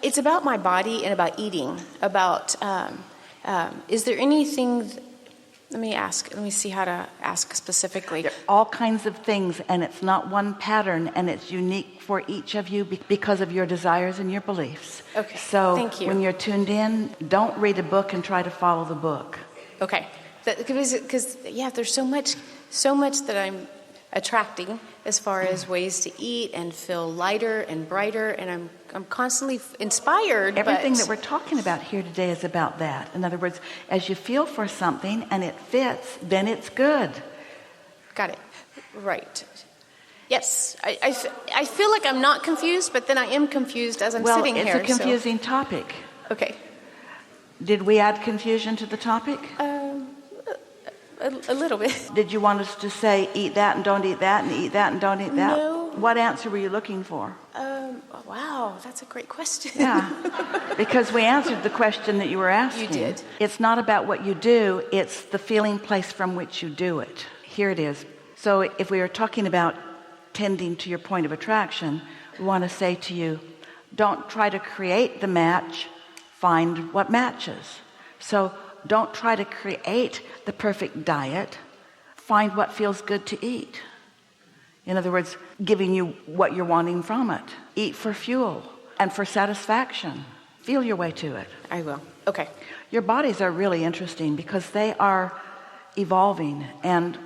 It's about my body and about eating. About is there anything? Let me see how to ask specifically. There are all kinds of things, and it's not one pattern, and it's unique for each of you because of your desires and your beliefs. Okay. So thank you. When you're tuned in, don't read a book and try to follow the book. Okay. Because there's so much that I'm attracting as far as ways to eat and feel lighter and brighter, and I'm constantly inspired. Everything that we're talking about here today is about that. In other words, as you feel for something and it fits, then it's good. Got it. Right. Yes. I feel like I'm not confused, but then I am confused as I'm sitting here. Well, it's a confusing topic. Okay. Did we add confusion to the topic? A little bit. Did you want us to say, eat that and don't eat that, and eat that and don't eat that? No. What answer were you looking for? Wow, that's a great question. Yeah, because we answered the question that you were asking. You did. It's not about what you do, it's the feeling place from which you do it. Here it is. So if we were talking about tending to your point of attraction, we want to say to you, don't try to create the match, find what matches. So don't try to create the perfect diet. Find what feels good to eat. In other words, giving you what you're wanting from it. Eat for fuel and for satisfaction. Feel your way to it. I will. Okay. Your bodies are really interesting because they are evolving and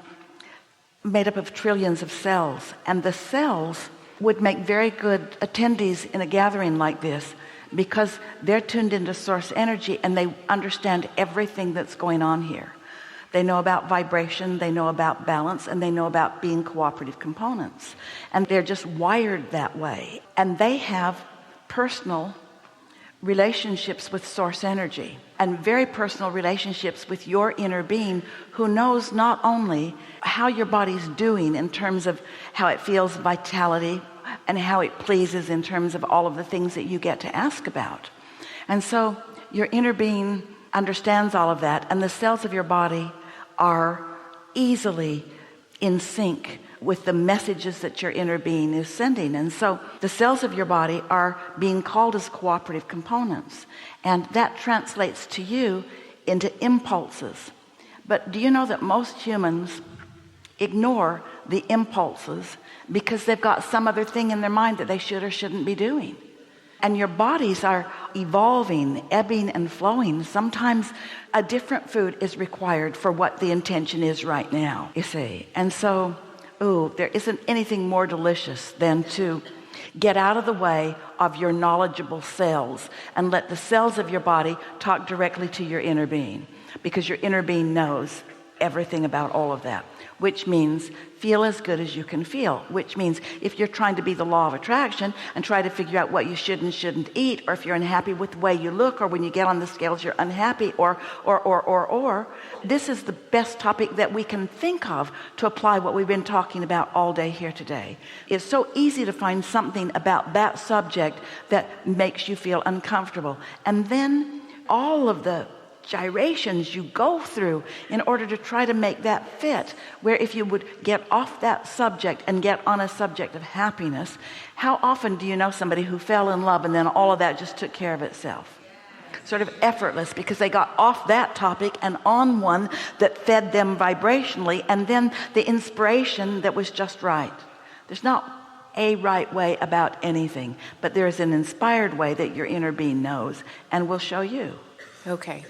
made up of trillions of cells. And the cells would make very good attendees in a gathering like this, because they're tuned into source energy and they understand everything that's going on here. They know about vibration, they know about balance, and they know about being cooperative components. And they're just wired that way. And they have personal relationships with source energy and very personal relationships with your inner being, who knows not only how your body's doing in terms of how it feels, vitality, and how it pleases in terms of all of the things that you get to ask about. And so your inner being understands all of that, and the cells of your body are easily in sync with the messages that your inner being is sending. And so the cells of your body are being called as cooperative components, and that translates to you into impulses. But do you know that most humans ignore the impulses because they've got some other thing in their mind that they should or shouldn't be doing? And your bodies are evolving, ebbing and flowing. Sometimes a different food is required for what the intention is right now, you see. And so, there isn't anything more delicious than to get out of the way of your knowledgeable cells and let the cells of your body talk directly to your inner being, because your inner being knows everything about all of that, which means feel as good as you can feel, which means if you're trying to be the law of attraction and try to figure out what you should and shouldn't eat, or if you're unhappy with the way you look, or when you get on the scales you're unhappy, or this is the best topic that we can think of to apply what we've been talking about all day here today. It's so easy to find something about that subject that makes you feel uncomfortable, and then all of the gyrations you go through in order to try to make that fit, where if you would get off that subject and get on a subject of happiness. How often do you know somebody who fell in love and then all of that just took care of itself? Sort of effortless, because they got off that topic and on one that fed them vibrationally, and then the inspiration that was just right. There's not a right way about anything, but there is an inspired way that your inner being knows and will show you. Okay.